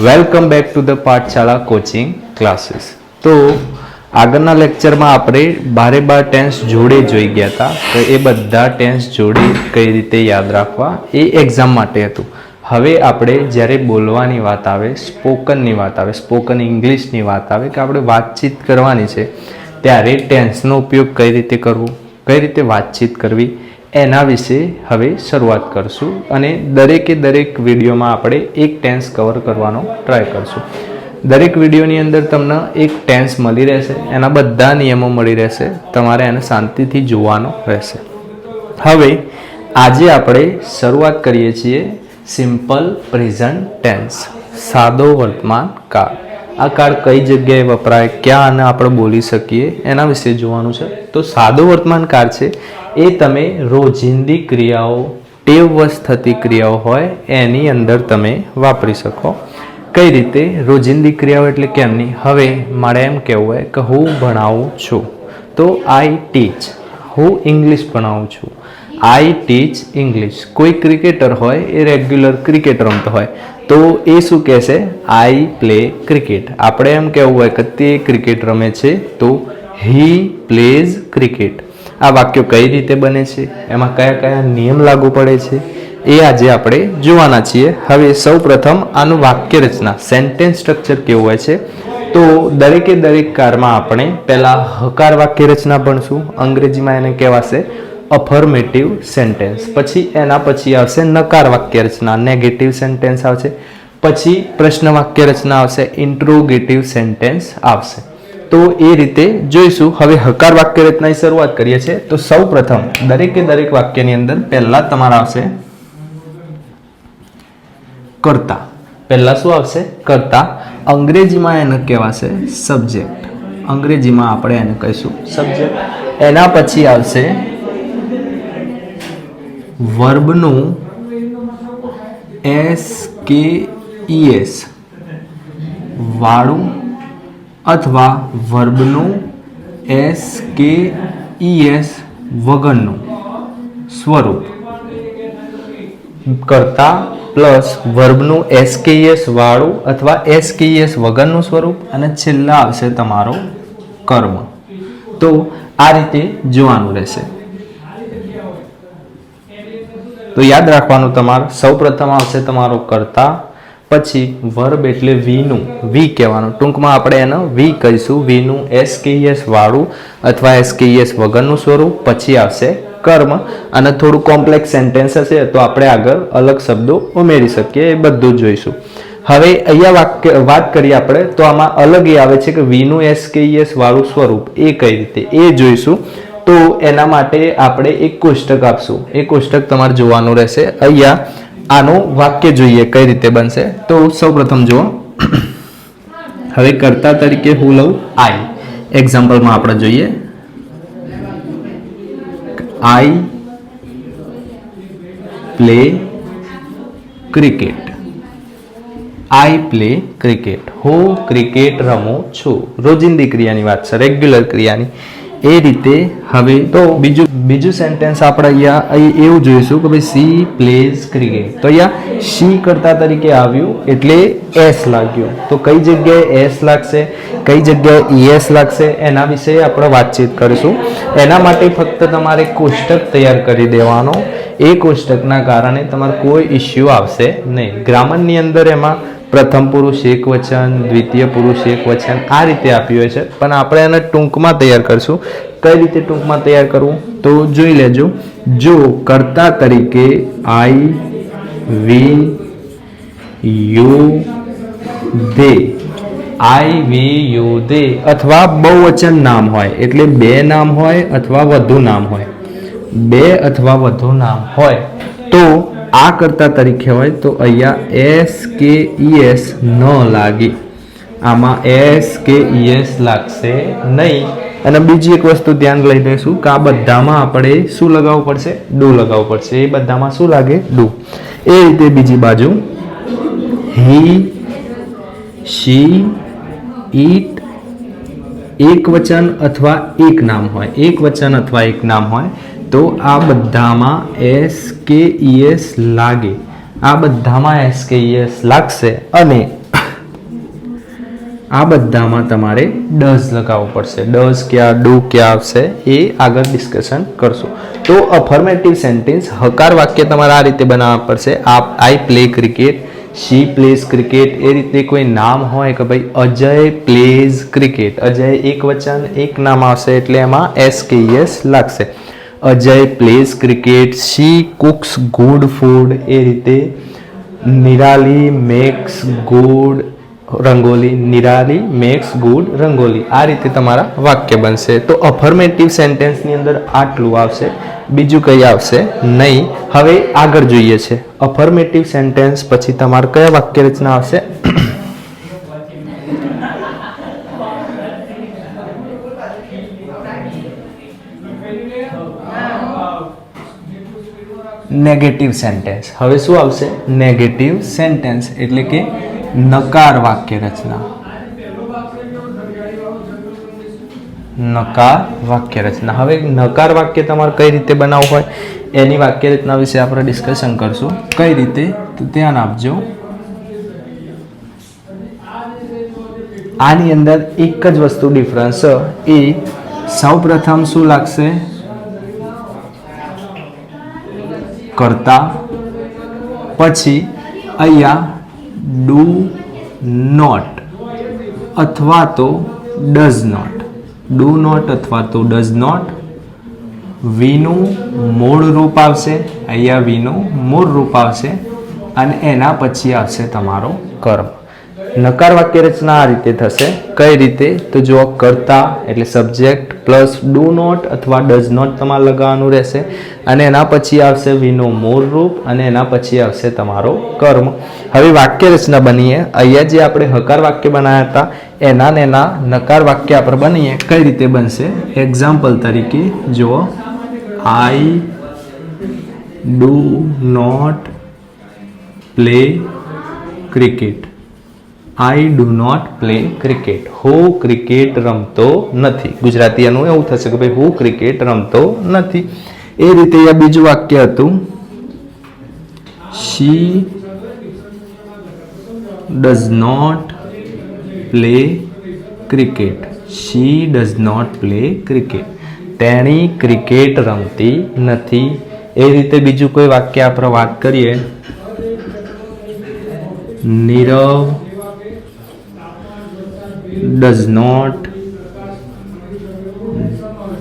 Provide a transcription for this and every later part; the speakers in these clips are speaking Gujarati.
Welcome back to the Pathshala coaching classes. તો આગળના લેક્ચરમાં આપણે 12 ટેન્સ જોડે જોઈ ગયા હતા. તો એ બધા ટેન્સ જોડે કઈ રીતે યાદ રાખવા એ એક્ઝામ માટે હતું. હવે આપણે જ્યારે બોલવાની વાત આવે, સ્પોકનની વાત આવે, સ્પોકન ઇંગ્લિશની વાત આવે કે આપણે વાતચીત કરવાની છે, ત્યારે ટેન્સનો ઉપયોગ કઈ રીતે કરવો, કઈ રીતે વાતચીત કરવી, એના વિશે હવે શરૂઆત કરશું. અને દરેકે દરેક વિડીયોમાં આપણે એક ટેન્સ કવર કરવાનો ટ્રાય કરશું. દરેક વિડીયોની અંદર તમને એક ટેન્સ મળી રહેશે, એના બધા નિયમો મળી રહેશે, તમારે એને શાંતિથી જોવાનો રહેશે. હવે આજે આપણે શરૂઆત કરીએ છીએ સિમ્પલ પ્રેઝન્ટ ટેન્સ, સાદો વર્તમાન કાળ. આ કાળ કઈ જગ્યાએ વપરાય, ક્યાં આને આપણે બોલી શકીએ, એના વિશે જોવાનું છે. તો સાદો વર્તમાન કાળ છે એ તમે રોજિંદી ક્રિયાઓ, ટેવવશ થતી ક્રિયાઓ હોય એની અંદર તમે વાપરી શકો. કઈ રીતે? રોજિંદી ક્રિયાઓ એટલે કેમની? હવે મારે એમ કહેવું હોય કે હું ભણાવું છું, તો આઈ ટીચ. હું ઇંગ્લિશ ભણાવું છું, આઈ ટીચ ઇંગ્લિશ. કોઈ ક્રિકેટર હોય, એ રેગ્યુલર ક્રિકેટ રમતો હોય, તો એ શું કહેશે? આઈ પ્લે ક્રિકેટ. આપણે એમ કહેવું હોય કે તે ક્રિકેટ રમે છે, તો હી પ્લેઝ ક્રિકેટ. આ વાક્યો કઈ રીતે બને છે, એમાં કયા કયા નિયમ લાગુ પડે છે, એ આજે આપણે જોવાના છીએ. હવે સૌ પ્રથમ આનું વાક્ય રચના, સેન્ટેન્સ સ્ટ્રક્ચર કેવું હોય છે, તો દરેકે દરેક કારમાં આપણે પહેલા હકાર વાક્ય રચના ભણશું. અંગ્રેજીમાં એને કહેવાશે અફર્મેટિવ સેન્ટેન્સ. પછી એના પછી આવશે નકાર વાક્ય રચના, નેગેટિવ સેન્ટેન્સ આવશે. પછી પ્રશ્ન વાક્ય રચના આવશે, ઇન્ટ્રોગેટિવ સેન્ટેન્સ આવશે. તો એ રીતે જોઈશું. હવે હકાર વાક્ય રચનાની શરૂઆત કરીએ છીએ. તો સૌ પ્રથમ દરેકે દરેક વાક્યની અંદર પહેલા તમારા આવશે કર્તા. પહેલા શું આવશે? કર્તા. અંગ્રેજીમાં એને કહેવાશે સબ્જેક્ટ. અંગ્રેજીમાં આપણે એને કહીશું સબ્જેક્ટ. એના પછી આવશે વર્બનું SKES વાળું અથવા વર્બનું SKES વગરનું સ્વરૂપ. કર્તા પ્લસ વર્બનું SKES વાળું અથવા SKES વગરનું સ્વરૂપ, અને છેલ્લા આવશે તમારો કર્મ. તો આ રીતે જોવાનું રહેશે. તો યાદ રાખવાનું તમારે, સૌ પ્રથમ આવશે તમારો કર્તા, પછી વર્બ એટલે વીનું, વી કહેવાનું. ટૂંકમાં આપણે એને વી કહીશું, વીનું SKES વાળું અથવા SKES વગરનું સ્વરૂપ. પછી આવશે કર્મ, અને થોડું કોમ્પ્લેક્સ સેન્ટેન્સ હશે તો આપણે આગળ અલગ શબ્દો ઉમેરી શકીએ, એ બધું જોઈશું. હવે અહીંયા વાત કરીએ આપણે, તો આમાં અલગ એ આવે છે કે વીનું SKES વાળું સ્વરૂપ એ કઈ રીતે, એ જોઈશું. તો એના માટે આપણે એક કોષ્ટક આપશું, એ કોષ્ટક તમારે જોવાનું રહેશે. અહીંયા આનું વાક્ય જોઈએ કઈ રીતે બનશે. તો સૌપ્રથમ જુઓ. હવે કર્તા તરીકે હું લઉં આઈ. એક્ઝામ્પલમાં આપણે જોઈએ આઈ પ્લે ક્રિકેટ. આઈ પ્લે ક્રિકેટ. હું ક્રિકેટ રમું છું. રોજિંદી ક્રિયાની વાત છે, રેગ્યુલર ક્રિયાની. એ રીતે હવે તો બીજું સેન્ટેન્સ આપણે અહીંયા એવું જોઈશું કે ભાઈ સી પ્લેઝ ક્રિકેટ. તો અહીંયા સી કર્તા તરીકે આવ્યું એટલે એસ લાગ્યું. તો કઈ જગ્યાએ એસ લાગશે, કઈ જગ્યાએ ES લાગશે, એના વિશે આપણે વાતચીત કરીશું. એના માટે ફક્ત તમારે કોષ્ટક તૈયાર કરી દેવાનો. એ કોષ્ટકના કારણે તમારે કોઈ ઇસ્યુ આવશે નહીં. ગ્રામરની અંદર એમાં પ્રથમ પુરુષ એક વચન, દ્વિતીય પુરુષ એક વચન, આ રીતે આપ્યું હોય છે, પણ આપણે એને ટૂંકમાં તૈયાર કરશું. કઈ રીતે ટૂંકમાં તૈયાર કરવું તો જોઈ લેજો. જો કર્તા તરીકે આઈ, વી, you, they, I, V, you, દે, અથવા બહુવચન નામ હોય એટલે બે નામ હોય અથવા વધુ નામ હોય, બે અથવા વધુ નામ હોય, તો આ કર્તા તરીકે હોય તો અહીંયા SKES ન લાગે, આમાં SKES લાગશે નહીં. અને બીજી એક વસ્તુ ધ્યાન લઈ દઈશું કે આ બધામાં આપણે શું લગાવવું પડશે? ડુ લગાવવું પડશે. એ બધામાં શું લાગે? ડુ. એ રીતે બીજી બાજુ હી, શી, ઈટ, એક વચન અથવા એક નામ હોય, એક વચન અથવા એક નામ હોય, તો આ બધામાં SKES લાગે. આ બધામાં SKES લાગશે. અને આ બધામાં તમારે ડઝ લગાવવું પડશે. ડઝ ક્યાં, ડુ ક્યાં આવશે એ આગળ ડિસ્કશન કરશું. તો અફર્મેટિવ સેન્ટેન્સ હકાર વાક્ય તમારે આ રીતે બનાવવા પડશે. I play cricket, she plays cricket. એ રીતે કોઈ નામ હોય કે ભાઈ અજય પ્લેઝ ક્રિકેટ, અજય એક વચન એક નામ આવશે એટલે એમાં SKES લાગશે. Ajay plays cricket, she cooks good food. એ રીતે Nirali makes good rangoli, Nirali makes good rangoli. આ રીતે તમારા વાક્ય બનશે. તો અફર્મેટિવ સેન્ટેન્સની અંદર આટલું આવશે, બીજું કંઈ આવશે નહીં. હવે આગળ જોઈએ છે અફર્મેટિવ સેન્ટેન્સ પછી તમારે કયા વાક્ય રચના આવશે. Negative sentence. હવે શું આવશે? નેગેટિવ સેન્ટેન્સ એટલે કે નકાર વાક્ય રચના. નકાર વાક્ય રચના. હવે નકાર વાક્ય તમારે કઈ રીતે બનાવવું હોય એની વાક્ય રચના વિશે આપણે ડિસ્કશન કરશું. કઈ રીતે? તો ધ્યાન આપજો. આની અંદર એક જ વસ્તુ ડિફરન્સ એ સૌ પ્રથમ શું લાગશે? કરતા. પછી અહીંયા ડુ નોટ અથવા તો ડઝ નોટ, ડુ નોટ અથવા તો ડઝ નોટ. વીનું મૂળ રૂપ આવશે, અહીંયા વીનું મૂળ રૂપ આવશે અને એના પછી આવશે તમારો કર્મ. નકાર વાક્ય રચના આ રીતે થશે. કઈ રીતે? તો જો કરતા એટલે સબ્જેક્ટ પ્લસ ડુ નોટ અથવા ડઝ નોટ તમારે લગાવવાનું રહેશે અને એના પછી આવશે વીનું મૂળ રૂપ અને એના પછી આવશે તમારો કર્મ. હવે વાક્ય રચના બનીએ. અહીંયા જે આપણે હકાર વાક્ય બનાવ્યા હતા એના ને એના નકાર વાક્ય આપણે બનીએ. કઈ રીતે બનશે? એક્ઝામ્પલ તરીકે જુઓ. I do not play cricket. I do not play cricket. હું ક્રિકેટ રમતો નથી. ગુજરાતી એનું એવું થશે કે ભાઈ હું ક્રિકેટ રમતો નથી. એ રીતે અહીંયા બીજું વાક્ય હતું. She does not play cricket. She does not play cricket. તેણી ક્રિકેટ રમતી નથી. એ રીતે બીજું કોઈ વાક્ય આપણે વાત કરીએ. Nirav does not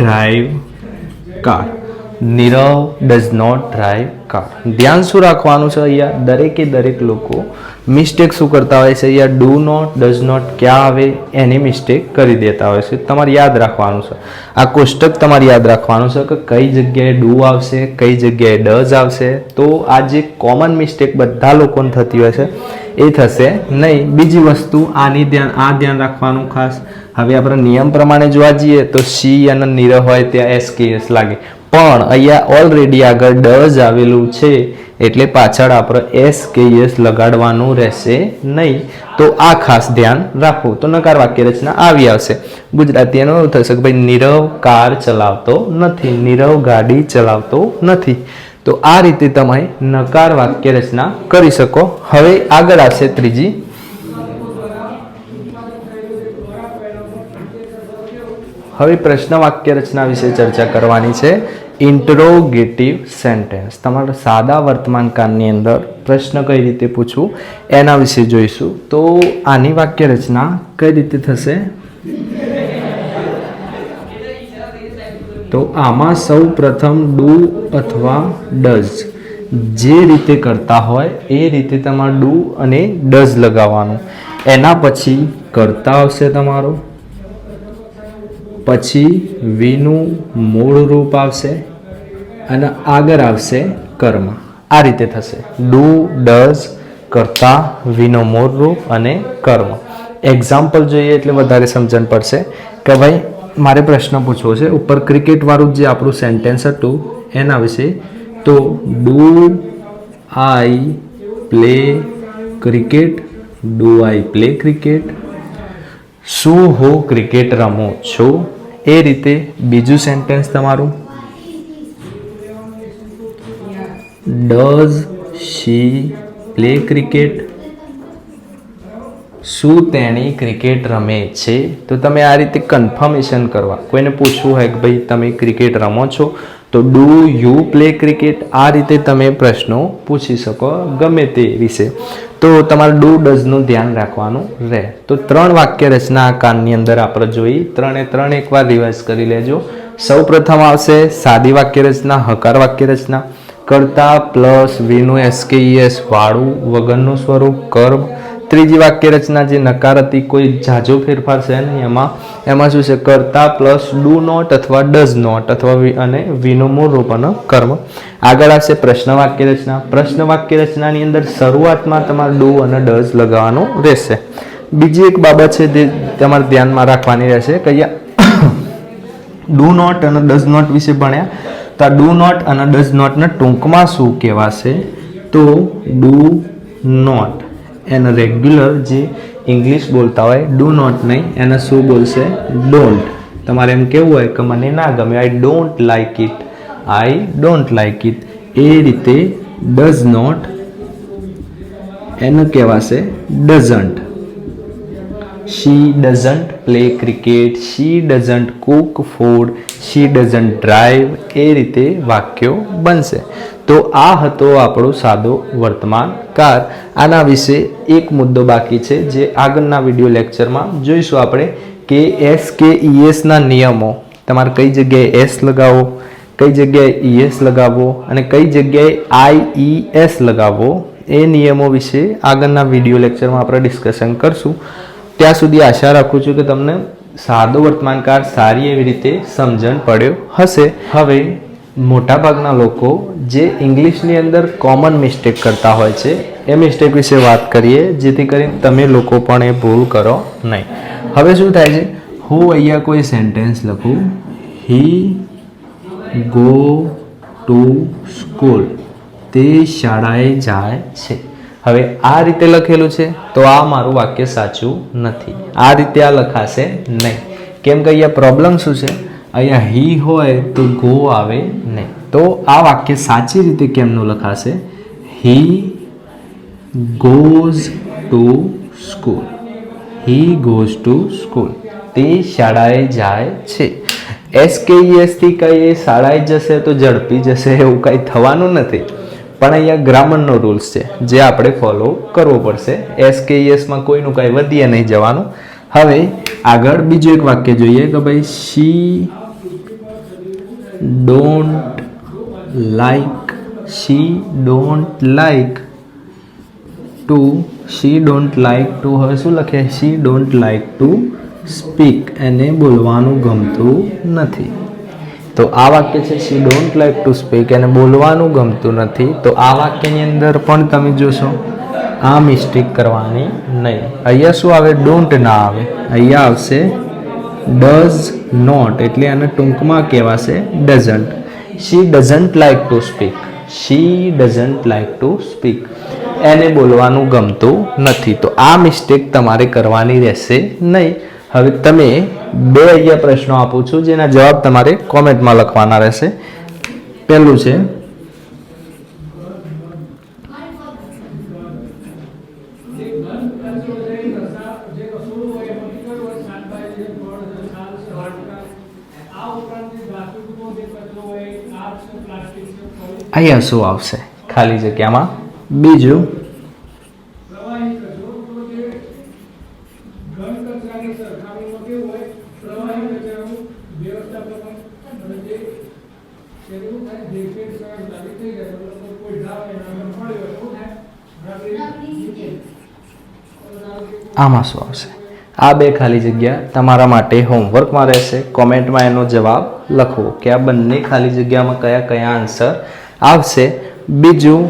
drive car. Nirav does not drive car. ધ્યાન શું રાખવાનું છે? અહીંયા દરેકે દરેક લોકો મિસ્ટેક શું કરતા હોય છે? અહીંયા ડુ નોટ ડઝ નોટ ક્યાં આવે એની મિસ્ટેક કરી દેતા હોય છે. તમારે યાદ રાખવાનું છે. આ કોષ્ટક તમારે યાદ રાખવાનું છે કે કઈ જગ્યાએ ડુ આવશે, કઈ જગ્યાએ ડઝ આવશે. તો આ જે કોમન મિસ્ટેક બધા લોકોને થતી હોય છે એ થશે નહીં. બીજી વસ્તુ આની ધ્યાન રાખવાનું ખાસ. હવે આપણે નિયમ પ્રમાણે જોવા જઈએ તો શી અને નીરવ હોય ત્યાં SKS લાગે, પણ અહીંયા ઓલરેડી આગળ ડઝ આવેલું છે એટલે પાછળ આપણે SKS લગાડવાનું રહેશે નહીં. તો આ ખાસ ધ્યાન રાખવું. તો નકાર વાક્ય રચના આવી આવશે. ગુજરાતી એનો એવું થશે કે ભાઈ નીરવ કાર ચલાવતો નથી, નીરવ ગાડી ચલાવતો નથી. તો આ રીતે તમે નકાર વાક્ય રચના કરી શકો. હવે આગળ આવશે ત્રીજી. હવે પ્રશ્ન વાક્ય રચના વિશે ચર્ચા કરવાની છે. Interrogative sentence. તમારા સાદા વર્તમાનકાળની અંદર પ્રશ્ન કઈ રીતે પૂછવું એના વિશે જોઈશું. તો આની વાક્ય રચના કઈ રીતે થશે? તો આમાં સૌ પ્રથમ ડુ અથવા ડઝ જે રીતે કરતા હોય એ રીતે તમારે ડુ અને ડઝ લગાવવાનું. એના પછી કરતા આવશે તમારો, પછી વીનું મૂળ રૂપ આવશે અને આગળ આવશે કર્મ. આ રીતે થશે. ડુ ડઝ કરતા વીનો મૂળ રૂપ અને કર્મ. એક્ઝામ્પલ જોઈએ એટલે વધારે સમજણ પડશે કે ભાઈ મારે પ્રશ્ન પૂછવો છે. ઉપર ક્રિકેટ વાળું જે આપણું સેન્ટેન્સ હતું એના વિશે. તો do I play cricket. Do I play cricket. શું હું ક્રિકેટ રમું છું? એ રીતે બીજું સેન્ટેન્સ તમારું. Does she play cricket. શું તેણી ક્રિકેટ રમે છે? તો તમે આ રીતે કન્ફર્મેશન કરવા, કોઈને પૂછવું હોય કે ભાઈ તમે ક્રિકેટ રમો છો, તો ડુ યુ પ્લે ક્રિકેટ, આ રીતે તમે પ્રશ્નો પૂછી શકો ગમે તે વિશે. તો તમારે ડુ ડઝનું ધ્યાન રાખવાનું રહે. તો 3 વાક્ય રચના આ કાનની અંદર આપણે જોઈ, 3 એકવાર રિવાઇઝ કરી લેજો. સૌ પ્રથમ આવશે સાદી વાક્ય રચના, હકાર વાક્ય રચના, કરતા પ્લસ વીનું એસકેઈએસ વાળું વગરનું સ્વરૂપ કર્મ. ત્રીજી વાક્ય રચના જે નકાર હતી, કોઈ ઝાઝો ફેરફાર છે નહીં એમાં શું છે, કરતા પ્લસ ડુ નોટ અથવા ડઝ નોટ અથવા અને વીનું મૂળ રૂપ અને કર્મ. આગળ આવશે પ્રશ્ન વાક્ય રચના. પ્રશ્ન વાક્ય રચનાની અંદર શરૂઆતમાં તમારે ડુ અને ડઝ લગાવવાનું રહેશે. બીજી એક બાબત છે જે તમારે ધ્યાનમાં રાખવાની રહેશે કે અહીંયા ડુ નોટ અને ડઝ નોટ વિશે ભણ્યા, તો આ ડુ નોટ અને ડઝ નોટને ટૂંકમાં શું કહેવાશે? તો ડુ નોટ એને રેગ્યુલર જે ઇંગ્લિશ બોલતા હોય ડુ નોટ નહીં, એને શું બોલશે? ડોન્ટ. તમારે એમ કેવું હોય કે મને ના ગમે, I don't like it, I don't like it. એ રીતે ડઝ નોટ એને કહેવાશે doesn't. She doesn't play cricket, she doesn't cook food, she doesn't drive. એ રીતે વાક્યો બનશે. તો આ હતો આપણો સાદો વર્તમાન કાળ. આના વિશે એક મુદ્દો બાકી છે જે આગળના વિડીયો લેક્ચરમાં જોઈશું આપણે, કે એસ કે ઈએસના નિયમો. તમારે કઈ જગ્યાએ એસ લગાવવો, કઈ જગ્યાએ ઈએસ લગાવવો અને કઈ જગ્યાએ આઈઈએસ લગાવવો, એ નિયમો વિશે આગળના વિડીયો લેક્ચરમાં આપણે ડિસ્કશન કરશું. ત્યાં સુધી આશા રાખું છું કે તમને સાદો વર્તમાન કાળ સારી એવી રીતે સમજણ પડ્યો હશે. હવે મોટાભાગના લોકો જે ઇંગ્લિશની અંદર કોમન મિસ્ટેક કરતા હોય છે એ મિસ્ટેક વિશે વાત કરીએ, જેથી કરીને તમે લોકો પણ એ ભૂલ કરો નહીં. હવે શું થાય છે, હું અહીંયા કોઈ સેન્ટેન્સ લખું, હી ગો ટુ સ્કૂલ, તે શાળાએ જાય છે. હવે આ રીતે લખેલું છે તો આ મારું વાક્ય સાચું નથી. આ રીતે આ લખાશે નહીં. કેમ કે અહીંયા પ્રોબ્લેમ શું છે, અહીંયા હી હોય તો ગો આવે નહીં. તો આ વાક્ય સાચી રીતે કેમનું લખાશે? He goes to school, he goes to school, તે શાળાએ જાય છે. એસકેઈએસ થી કઈ શાળાએ જશે તો ઝડપી જશે એવું કંઈ થવાનું નથી. પણ અહીંયા ગ્રામરનો રૂલ્સ છે જે આપણે ફોલો કરવો પડશે. એસકેઈએસમાં કોઈનું કાંઈ વધીએ નહીં જવાનું. હવે આગળ બીજું એક વાક્ય જોઈએ કે ભાઈ she don't like, she don't like to, she don't like to, હવે શું લખે? She don't like to speak, એને બોલવાનું ગમતું નથી. તો આ વાક્ય છે she don't like to speak, એને બોલવાનું ગમતું નથી. તો આ વાક્યની અંદર પણ તમે જોશો આ મિસ્ટેક કરવાની નહીં. અહીંયા શું આવે? ડોન્ટ ના આવે, અહીંયા આવશે ડઝ નોટ, એટલે આને ટૂંકમાં કહેવાશે doesn't. She doesn't like to speak, she doesn't like to speak, એને બોલવાનું ગમતું નથી. તો આ મિસ્ટેક તમારે કરવાની રહેશે નહીં. હવે તમે 2 અહીંયા પ્રશ્નો આપું છું જેના જવાબ તમારે કોમેન્ટમાં લખવાના રહેશે. પહેલું છે, અહીંયા શું આવશે ખાલી જગ્યામાં? બીજું, આમાં શું આવશે? આ 2 ખાલી જગ્યા તમારા માટે હોમવર્કમાં રહેશે. કોમેન્ટમાં એનો જવાબ લખો કે આ બંને ખાલી જગ્યામાં કયા કયા આન્સર આવશે. બીજું,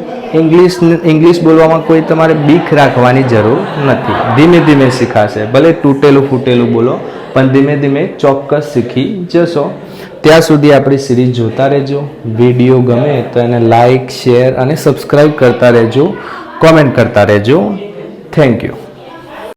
ઇંગ્લિશ બોલવામાં કોઈ તમારે બીક રાખવાની જરૂર નથી. ધીમે ધીમે શીખાશે. ભલે તૂટેલું ફૂટેલું બોલો પણ ધીમે ધીમે ચોક્કસ શીખી જશો. ત્યાં સુધી આપણી સિરીઝ જોતા રહેજો. વિડીયો ગમે તો એને લાઈક, શેર અને સબસ્ક્રાઈબ કરતા રહેજો. કોમેન્ટ કરતા રહેજો. Thank you.